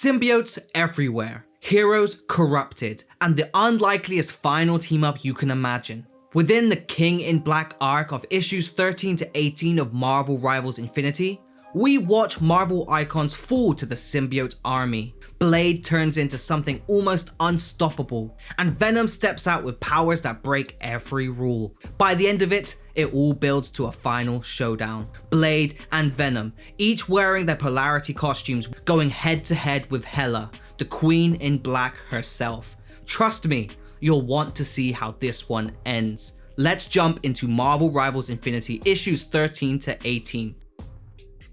Symbiotes everywhere, heroes corrupted, and the unlikeliest final team up you can imagine. Within the King in Black arc of issues 13 to 18 of Marvel Rivals Infinity, we watch Marvel icons fall to the symbiote army. Blade turns into something almost unstoppable, and Venom steps out with powers that break every rule. By the end of it, it all builds to a final showdown. Blade and Venom, each wearing their polarity costumes, going head to head with Hela, the Queen in Black herself. Trust me, you'll want to see how this one ends. Let's jump into Marvel Rivals Infinity issues 13 to 18.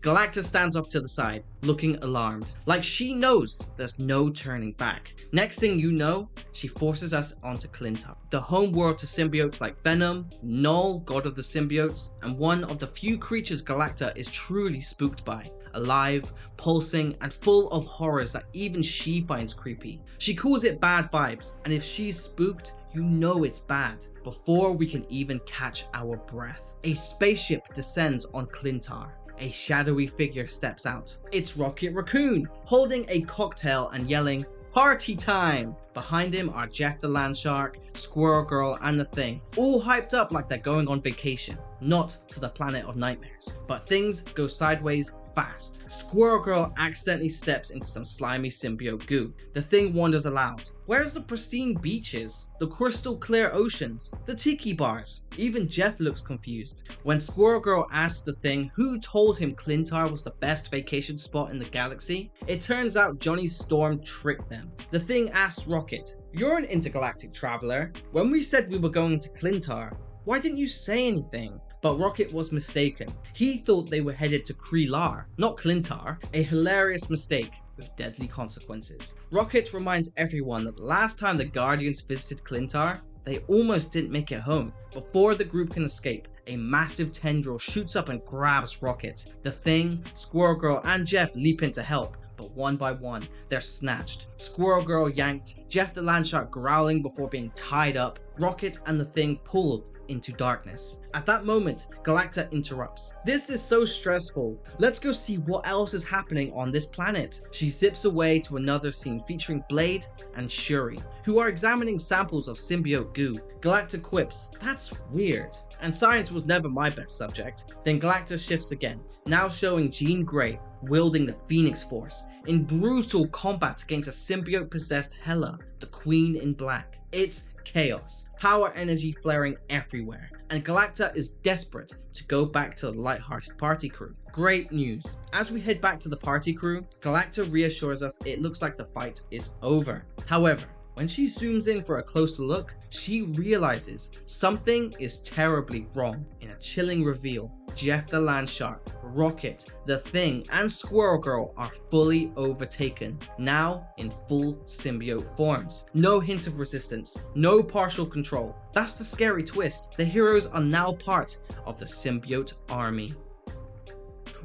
Galacta stands off to the side, looking alarmed, like she knows there's no turning back. Next thing you know, she forces us onto Klyntar, the home world to symbiotes like Venom, Null, god of the symbiotes, and one of the few creatures Galacta is truly spooked by. Alive, pulsing, and full of horrors that even she finds creepy. She calls it bad vibes, and if she's spooked, you know it's bad, before we can even catch our breath. A spaceship descends on Klyntar. A shadowy figure steps out. It's Rocket Raccoon, holding a cocktail and yelling, "Party time!" Behind him are Jeff the Landshark, Squirrel Girl, and the Thing, all hyped up like they're going on vacation, not to the planet of nightmares. But things go sideways fast. Squirrel Girl accidentally steps into some slimy symbiote goo. The Thing wonders aloud, where's the pristine beaches, the crystal clear oceans, the tiki bars? Even Jeff looks confused. When Squirrel Girl asks the Thing who told him Klyntar was the best vacation spot in the galaxy, it turns out Johnny Storm tricked them. The Thing asks Rocket, "You're an intergalactic traveler. When we said we were going to Klyntar, why didn't you say anything?" But Rocket was mistaken. He thought they were headed to Kree-Lar, not Klyntar, a hilarious mistake with deadly consequences. Rocket reminds everyone that the last time the Guardians visited Klyntar, they almost didn't make it home. Before the group can escape, a massive tendril shoots up and grabs Rocket. The Thing, Squirrel Girl, and Jeff leap in to help, but one by one, they're snatched. Squirrel Girl yanked, Jeff the Landshark growling before being tied up, Rocket and the Thing pulled into darkness. At that moment, Galacta interrupts. "This is so stressful. Let's go see what else is happening on this planet." She zips away to another scene featuring Blade and Shuri, who are examining samples of symbiote goo. Galacta quips, "That's weird, and science was never my best subject." Then Galacta shifts again, now showing Jean Grey wielding the Phoenix Force in brutal combat against a symbiote-possessed Hela, the Queen in Black. It's chaos, power energy flaring everywhere, and Galacta is desperate to go back to the light-hearted party crew. Great news. As we head back to the party crew, Galacta reassures us it looks like the fight is over. However, when she zooms in for a closer look, she realizes something is terribly wrong. In a chilling reveal, Jeff the Landshark, Rocket, the Thing, and Squirrel Girl are fully overtaken, now in full symbiote forms. No hint of resistance, no partial control. That's the scary twist. The heroes are now part of the symbiote army.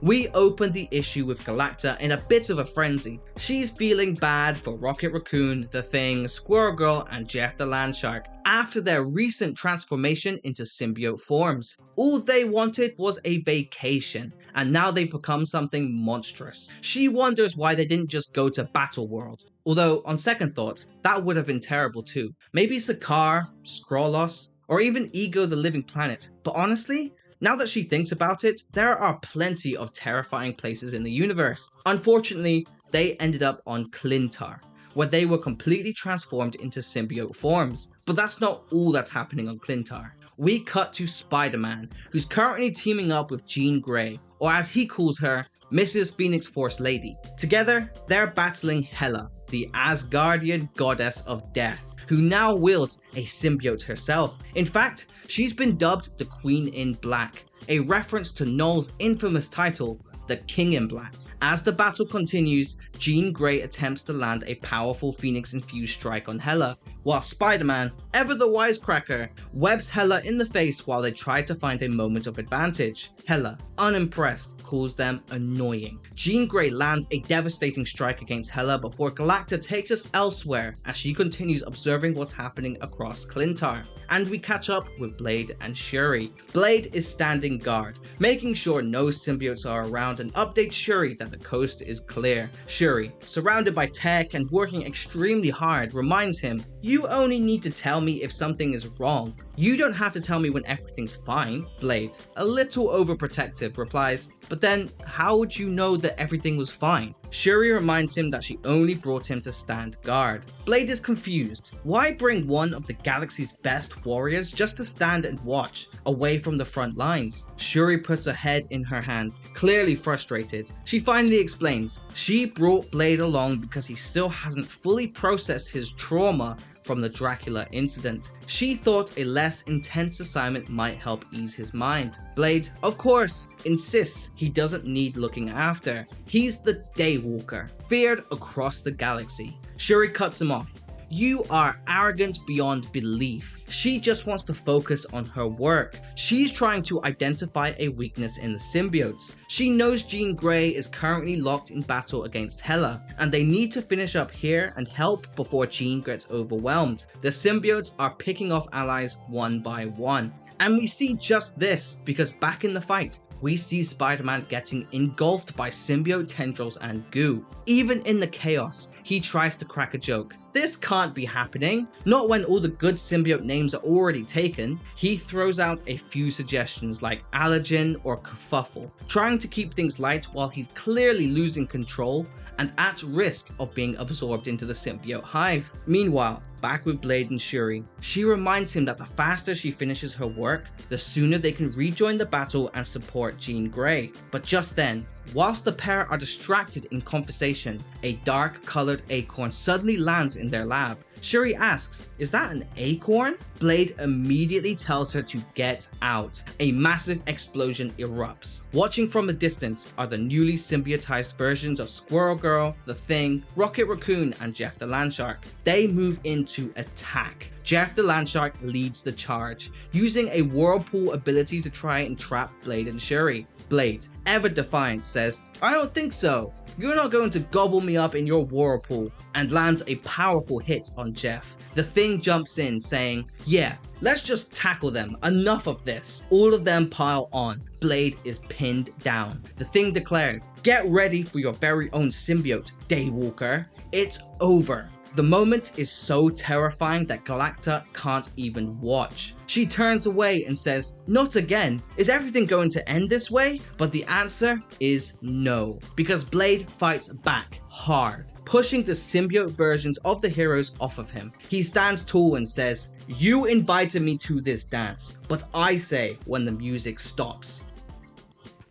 We open the issue with Galacta in a bit of a frenzy. She's feeling bad for Rocket Raccoon, the Thing, Squirrel Girl, and Jeff the Landshark after their recent transformation into symbiote forms. All they wanted was a vacation, and now they've become something monstrous. She wonders why they didn't just go to Battle World. Although, on second thought, that would have been terrible too. Maybe Sakaar, Skrullos, or even Ego the Living Planet. But honestly, now that she thinks about it, there are plenty of terrifying places in the universe. Unfortunately, they ended up on Klyntar, where they were completely transformed into symbiote forms. But that's not all that's happening on Klyntar. We cut to Spider-Man, who's currently teaming up with Jean Grey, or as he calls her, Mrs. Phoenix Force Lady. Together, they're battling Hela, the Asgardian goddess of death, who now wields a symbiote herself. In fact, she's been dubbed the Queen in Black, a reference to Null's infamous title, the King in Black. As the battle continues, Jean Grey attempts to land a powerful Phoenix-infused strike on Hela, while Spider-Man, ever the wisecracker, webs Hela in the face while they try to find a moment of advantage. Hela, unimpressed, calls them annoying. Jean Grey lands a devastating strike against Hela before Galacta takes us elsewhere as she continues observing what's happening across Klyntar. And we catch up with Blade and Shuri. Blade is standing guard, making sure no symbiotes are around, and updates Shuri that the coast is clear. Shuri, surrounded by tech and working extremely hard, reminds him, "You only need to tell me if something is wrong. You don't have to tell me when everything's fine." Blade, a little overprotective, replies, "But then, how would you know that everything was fine?" Shuri reminds him that she only brought him to stand guard. Blade is confused. Why bring one of the galaxy's best warriors just to stand and watch, away from the front lines? Shuri puts her head in her hand, clearly frustrated. She finally explains, she brought Blade along because he still hasn't fully processed his trauma from the Dracula incident. She thought a less intense assignment might help ease his mind. Blade, of course, insists he doesn't need looking after. He's the Daywalker, feared across the galaxy. Shuri cuts him off. "You are arrogant beyond belief." She just wants to focus on her work. She's trying to identify a weakness in the symbiotes. She knows Jean Grey is currently locked in battle against Hela, and they need to finish up here and help before Jean gets overwhelmed. The symbiotes are picking off allies one by one. And we see just this because back in the fight, we see Spider-Man getting engulfed by symbiote tendrils and goo. Even in the chaos, he tries to crack a joke. This can't be happening, not when all the good symbiote names are already taken. He throws out a few suggestions like allergen or kerfuffle, trying to keep things light while he's clearly losing control and at risk of being absorbed into the symbiote hive. Meanwhile, back with Blade and Shuri, she reminds him that the faster she finishes her work, the sooner they can rejoin the battle and support Jean Grey. But just then, whilst the pair are distracted in conversation, a dark-colored acorn suddenly lands in their lab. Shuri asks, "Is that an acorn?" Blade immediately tells her to get out. A massive explosion erupts. Watching from a distance are the newly symbiotized versions of Squirrel Girl, The Thing, Rocket Raccoon, and Jeff the Landshark. They move in to attack. Jeff the Landshark leads the charge, using a whirlpool ability to try and trap Blade and Shuri. Blade, ever defiant, says, "I don't think so. You're not going to gobble me up in your whirlpool," and lands a powerful hit on Jeff. The Thing jumps in saying, "Yeah, let's just tackle them, enough of this." All of them pile on. Blade is pinned down. The Thing declares, "Get ready for your very own symbiote, Daywalker. It's over." The moment is so terrifying that Galacta can't even watch. She turns away and says, "Not again. Is everything going to end this way?" But the answer is no, because Blade fights back hard, pushing the symbiote versions of the heroes off of him. He stands tall and says, "You invited me to this dance, but I say when the music stops."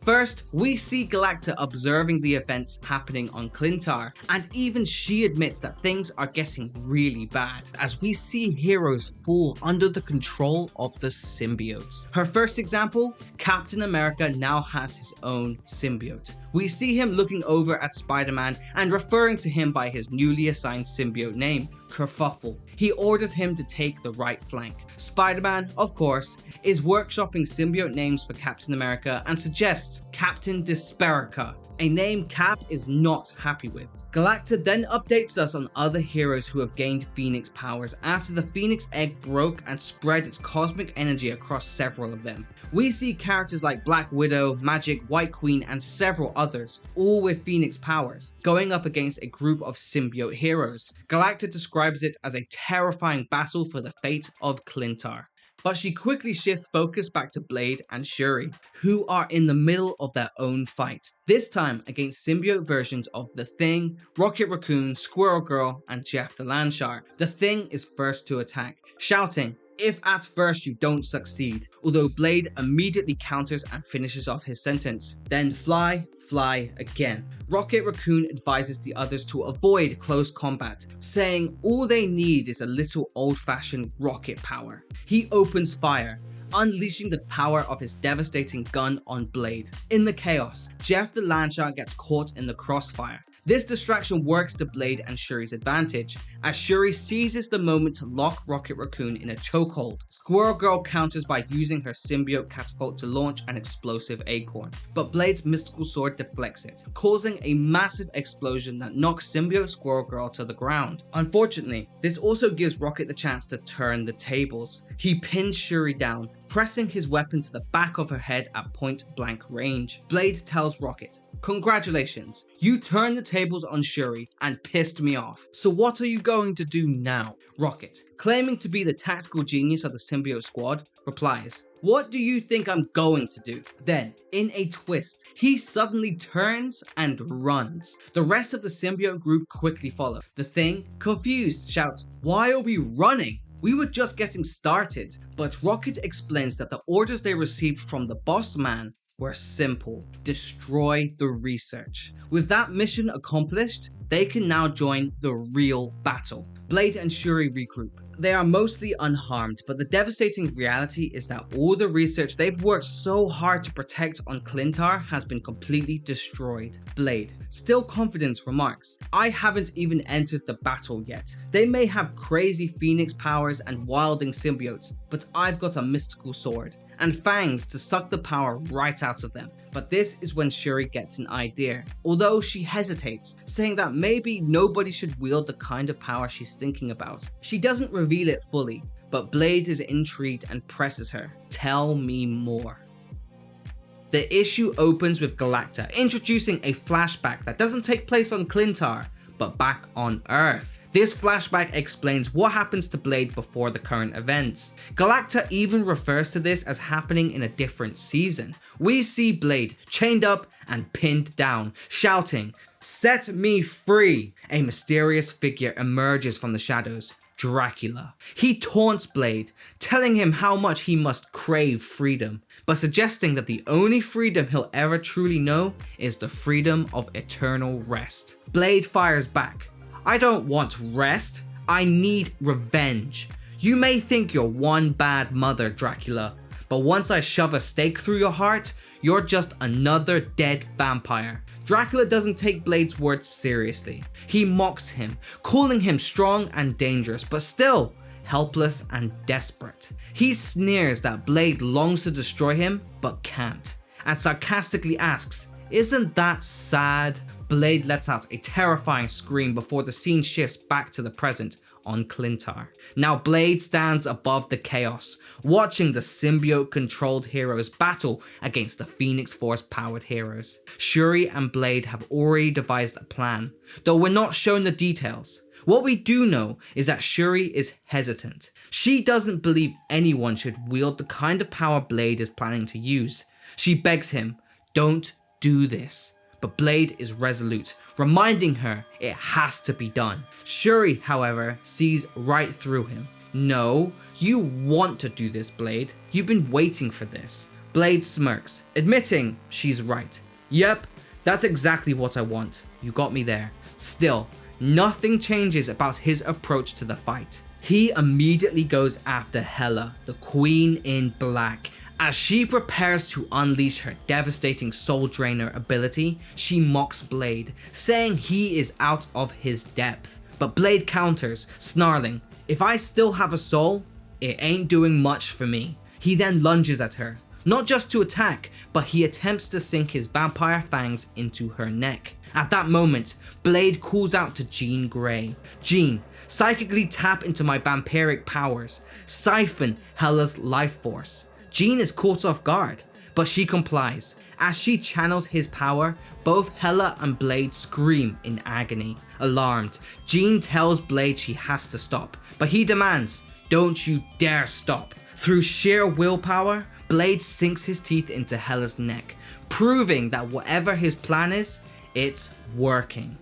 First, we see Galacta observing the events happening on Klyntar, and even she admits that things are getting really bad, as we see heroes fall under the control of the symbiotes. Her first example, Captain America now has his own symbiote. We see him looking over at Spider-Man and referring to him by his newly assigned symbiote name, Kerfuffle. He orders him to take the right flank. Spider-Man, of course, is workshopping symbiote names for Captain America and suggests Captain Desperica, a name Cap is not happy with. Galacta then updates us on other heroes who have gained Phoenix powers after the Phoenix Egg broke and spread its cosmic energy across several of them. We see characters like Black Widow, Magic, White Queen, and several others, all with Phoenix powers, going up against a group of symbiote heroes. Galacta describes it as a terrifying battle for the fate of Klyntar. But she quickly shifts focus back to Blade and Shuri, who are in the middle of their own fight, this time against symbiote versions of The Thing, Rocket Raccoon, Squirrel Girl, and Jeff the Landshark. The Thing is first to attack, shouting, "If at first you don't succeed," although Blade immediately counters and finishes off his sentence. Then fly again. Rocket Raccoon advises the others to avoid close combat, saying all they need is a little old-fashioned rocket power. He opens fire, unleashing the power of his devastating gun on Blade. In the chaos, Jeff the Landshark gets caught in the crossfire. This distraction works to Blade and Shuri's advantage, as Shuri seizes the moment to lock Rocket Raccoon in a chokehold. Squirrel Girl counters by using her symbiote catapult to launch an explosive acorn, but Blade's mystical sword deflects it, causing a massive explosion that knocks symbiote Squirrel Girl to the ground. Unfortunately, this also gives Rocket the chance to turn the tables. He pins Shuri down, pressing his weapon to the back of her head at point-blank range. Blade tells Rocket, "Congratulations, you turned the tables on Shuri and pissed me off. So what are you going to do now?" Rocket, claiming to be the tactical genius of the symbiote squad, replies, "What do you think I'm going to do?" Then, in a twist, he suddenly turns and runs. The rest of the symbiote group quickly follow. The Thing, confused, shouts, "Why are we running? We were just getting started." But Rocket explains that the orders they received from the boss man were simple: destroy the research. With that mission accomplished, they can now join the real battle. Blade and Shuri regroup. They are mostly unharmed, but the devastating reality is that all the research they've worked so hard to protect on Klyntar has been completely destroyed. Blade, still confident, remarks, "I haven't even entered the battle yet. They may have crazy phoenix powers and wilding symbiotes, but I've got a mystical sword and fangs to suck the power right out of them." But this is when Shuri gets an idea, although she hesitates, saying that maybe nobody should wield the kind of power she's thinking about. She doesn't reveal it fully, but Blade is intrigued and presses her, "Tell me more." The issue opens with Galacta introducing a flashback that doesn't take place on Klyntar, but back on Earth. This flashback explains what happens to Blade before the current events. Galacta even refers to this as happening in a different season. We see Blade chained up and pinned down, shouting, "Set me free!" A mysterious figure emerges from the shadows, Dracula. He taunts Blade, telling him how much he must crave freedom, but suggesting that the only freedom he'll ever truly know is the freedom of eternal rest. Blade fires back, "I don't want rest, I need revenge. You may think you're one bad mother, Dracula, but once I shove a stake through your heart, you're just another dead vampire." Dracula doesn't take Blade's words seriously. He mocks him, calling him strong and dangerous, but still helpless and desperate. He sneers that Blade longs to destroy him, but can't, and sarcastically asks, "Isn't that sad?" Blade lets out a terrifying scream before the scene shifts back to the present on Klyntar. Now Blade stands above the chaos, watching the symbiote-controlled heroes battle against the Phoenix Force-powered heroes. Shuri and Blade have already devised a plan, though we're not shown the details. What we do know is that Shuri is hesitant. She doesn't believe anyone should wield the kind of power Blade is planning to use. She begs him, "Don't do this." But Blade is resolute, reminding her it has to be done. Shuri, however, sees right through him. "No, you want to do this, Blade. You've been waiting for this." Blade smirks, admitting she's right. "Yep, that's exactly what I want. You got me there." Still, nothing changes about his approach to the fight. He immediately goes after Hela, the Queen in Black. As she prepares to unleash her devastating soul drainer ability, she mocks Blade, saying he is out of his depth. But Blade counters, snarling, "If I still have a soul, it ain't doing much for me." He then lunges at her, not just to attack, but he attempts to sink his vampire fangs into her neck. At that moment, Blade calls out to Jean Grey, "Jean, psychically tap into my vampiric powers, siphon Hela's life force." Jean is caught off guard, but she complies. As she channels his power, both Hela and Blade scream in agony. Alarmed, Jean tells Blade she has to stop, but he demands, "Don't you dare stop." Through sheer willpower, Blade sinks his teeth into Hela's neck, proving that whatever his plan is, it's working.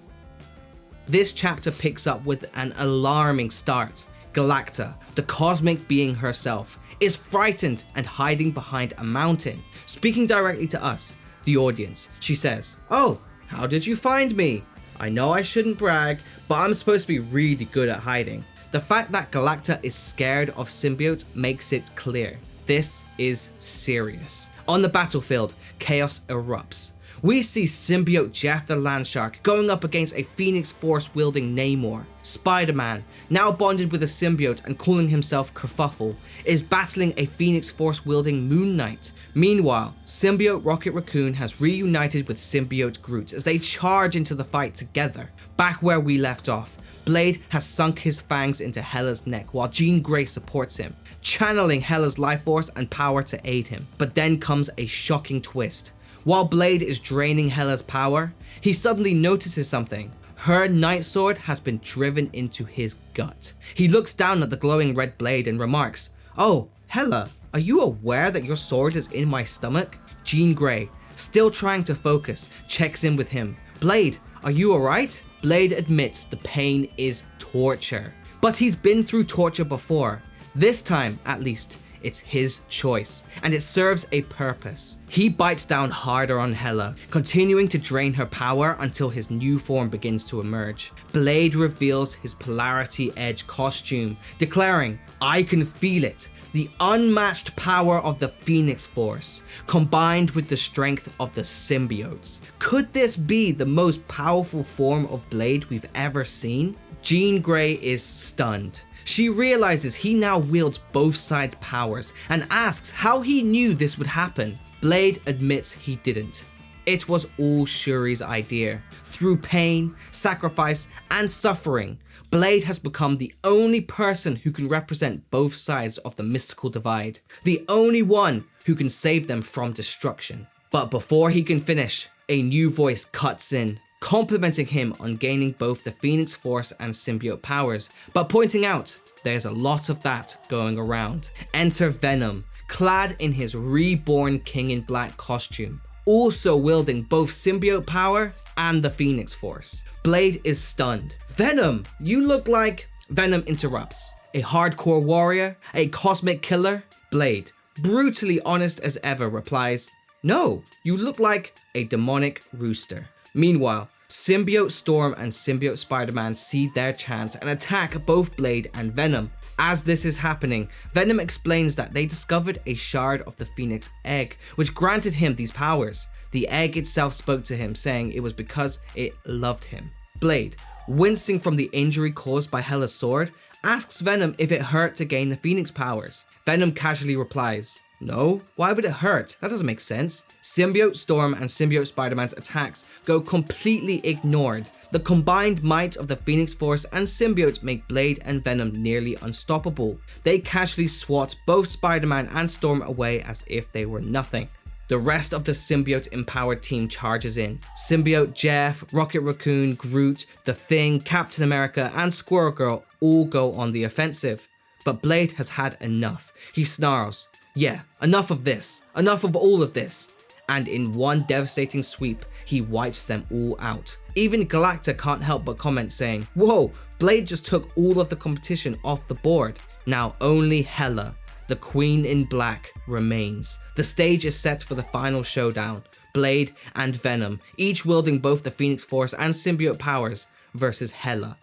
This chapter picks up with an alarming start. Galacta, the cosmic being herself, is frightened and hiding behind a mountain. Speaking directly to us, the audience, she says, "Oh, how did you find me? I know I shouldn't brag, but I'm supposed to be really good at hiding." The fact that Galacta is scared of symbiotes makes it clear. This is serious. On the battlefield, chaos erupts. We see symbiote Jeff the Landshark going up against a Phoenix Force wielding Namor. Spider-Man, now bonded with a symbiote and calling himself Kerfuffle, is battling a Phoenix Force wielding Moon Knight. Meanwhile, symbiote Rocket Raccoon has reunited with symbiote Groot as they charge into the fight together. Back where we left off, Blade has sunk his fangs into Hela's neck while Jean Grey supports him, channeling Hela's life force and power to aid him. But then comes a shocking twist. While Blade is draining Hela's power, he suddenly notices something. Her night sword has been driven into his gut. He looks down at the glowing red blade and remarks, "Oh, Hela, are you aware that your sword is in my stomach?" Jean Grey, still trying to focus, checks in with him. "Blade, are you alright?" Blade admits the pain is torture. But he's been through torture before. This time, at least, it's his choice, and it serves a purpose. He bites down harder on Hela, continuing to drain her power until his new form begins to emerge. Blade reveals his Polarity Edge costume, declaring, "I can feel it. The unmatched power of the Phoenix Force, combined with the strength of the symbiotes. Could this be the most powerful form of Blade we've ever seen?" Jean Grey is stunned. She realizes he now wields both sides' powers and asks how he knew this would happen. Blade admits he didn't. It was all Shuri's idea. Through pain, sacrifice, and suffering, Blade has become the only person who can represent both sides of the mystical divide. The only one who can save them from destruction. But before he can finish, a new voice cuts in, complimenting him on gaining both the Phoenix Force and symbiote powers, but pointing out there's a lot of that going around. Enter Venom, clad in his reborn King in Black costume, also wielding both symbiote power and the Phoenix Force. Blade is stunned. "Venom, you look like..." Venom interrupts. "A hardcore warrior? A cosmic killer?" Blade, brutally honest as ever, replies, "No, you look like a demonic rooster." Meanwhile, Symbiote Storm and Symbiote Spider-Man see their chance and attack both Blade and Venom. As this is happening, Venom explains that they discovered a shard of the Phoenix egg, which granted him these powers. The egg itself spoke to him, saying it was because it loved him. Blade, wincing from the injury caused by Hela's sword, asks Venom if it hurt to gain the Phoenix powers. Venom casually replies, "No, why would it hurt? That doesn't make sense." Symbiote Storm and Symbiote Spider-Man's attacks go completely ignored. The combined might of the Phoenix Force and symbiotes make Blade and Venom nearly unstoppable. They casually swat both Spider-Man and Storm away as if they were nothing. The rest of the symbiote-empowered team charges in. Symbiote Jeff, Rocket Raccoon, Groot, The Thing, Captain America, and Squirrel Girl all go on the offensive. But Blade has had enough. He snarls, "Yeah, enough of this. Enough of all of this." And in one devastating sweep, he wipes them all out. Even Galacta can't help but comment, saying, "Whoa, Blade just took all of the competition off the board." Now only Hela, the Queen in Black, remains. The stage is set for the final showdown. Blade and Venom, each wielding both the Phoenix Force and symbiote powers, versus Hela.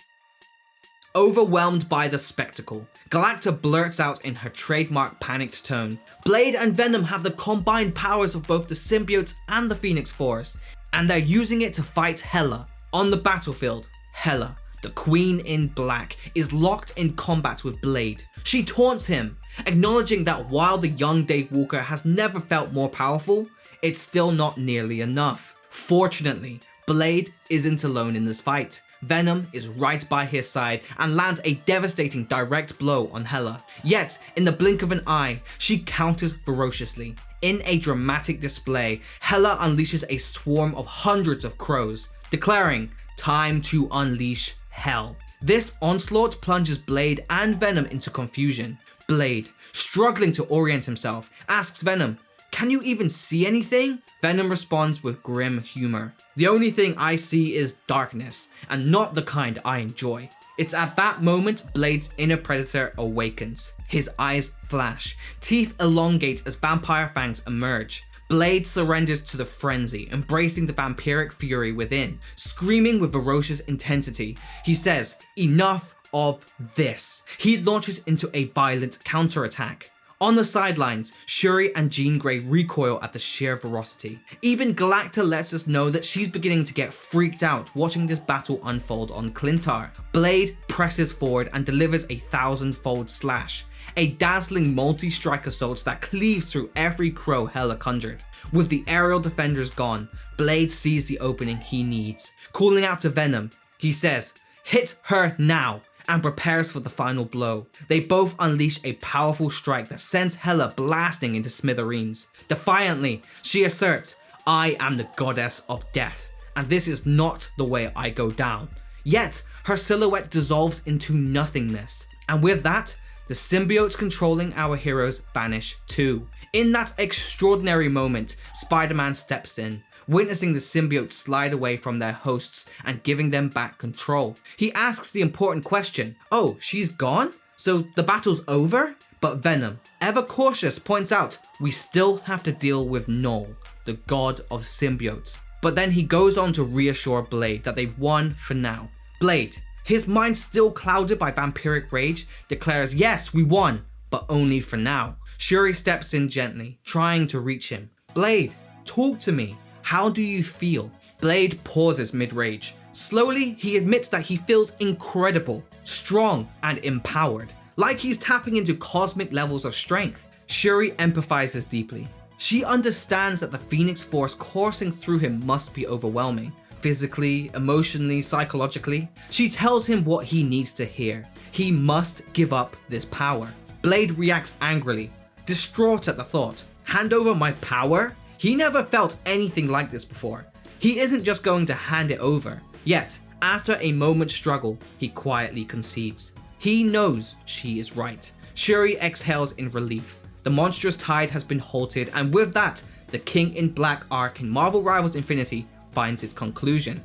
Overwhelmed by the spectacle, Galacta blurts out in her trademark panicked tone, "Blade and Venom have the combined powers of both the symbiotes and the Phoenix Force, and they're using it to fight Hela." On the battlefield, Hela, the Queen in Black, is locked in combat with Blade. She taunts him, acknowledging that while the young Dave Walker has never felt more powerful, it's still not nearly enough. Fortunately, Blade isn't alone in this fight. Venom is right by his side and lands a devastating direct blow on Hela. Yet, in the blink of an eye, she counters ferociously. In a dramatic display, Hela unleashes a swarm of hundreds of crows, declaring, "Time to unleash hell." This onslaught plunges Blade and Venom into confusion. Blade, struggling to orient himself, asks Venom, "Can you even see anything?" Venom responds with grim humor. "The only thing I see is darkness, and not the kind I enjoy." It's at that moment Blade's inner predator awakens. His eyes flash, teeth elongate as vampire fangs emerge. Blade surrenders to the frenzy, embracing the vampiric fury within. Screaming with ferocious intensity, he says, "Enough of this." He launches into a violent counterattack. On the sidelines, Shuri and Jean Grey recoil at the sheer ferocity. Even Galacta lets us know that she's beginning to get freaked out watching this battle unfold on Klyntar. Blade presses forward and delivers a 1000-fold slash, a dazzling multi-strike assault that cleaves through every crow Hela conjured. With the aerial defenders gone, Blade sees the opening he needs. Calling out to Venom, he says, "Hit her now," and prepares for the final blow. They both unleash a powerful strike that sends Hela blasting into smithereens. Defiantly, she asserts, "I am the goddess of death, and this is not the way I go down." Yet, her silhouette dissolves into nothingness. And with that, the symbiotes controlling our heroes vanish too. In that extraordinary moment, Spider-Man steps in, witnessing the symbiotes slide away from their hosts and giving them back control. He asks the important question, "Oh, she's gone? So the battle's over?" But Venom, ever cautious, points out, "We still have to deal with Null, the god of symbiotes." But then he goes on to reassure Blade that they've won for now. Blade, his mind still clouded by vampiric rage, declares, "Yes, we won, but only for now." Shuri steps in gently, trying to reach him. "Blade, talk to me. How do you feel?" Blade pauses mid-rage. Slowly, he admits that he feels incredible, strong, and empowered, like he's tapping into cosmic levels of strength. Shuri empathizes deeply. She understands that the Phoenix Force coursing through him must be overwhelming. Physically, emotionally, psychologically. She tells him what he needs to hear. He must give up this power. Blade reacts angrily, distraught at the thought. Hand over my power? He never felt anything like this before. He isn't just going to hand it over. Yet, after a moment's struggle, he quietly concedes. He knows she is right. Shuri exhales in relief. The monstrous tide has been halted, and with that, the King in Black arc in Marvel Rivals Infinity finds its conclusion.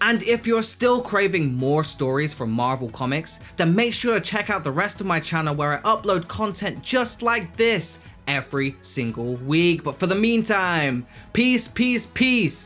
And if you're still craving more stories from Marvel Comics, then make sure to check out the rest of my channel where I upload content just like this every single week. But for the meantime, peace, peace, peace.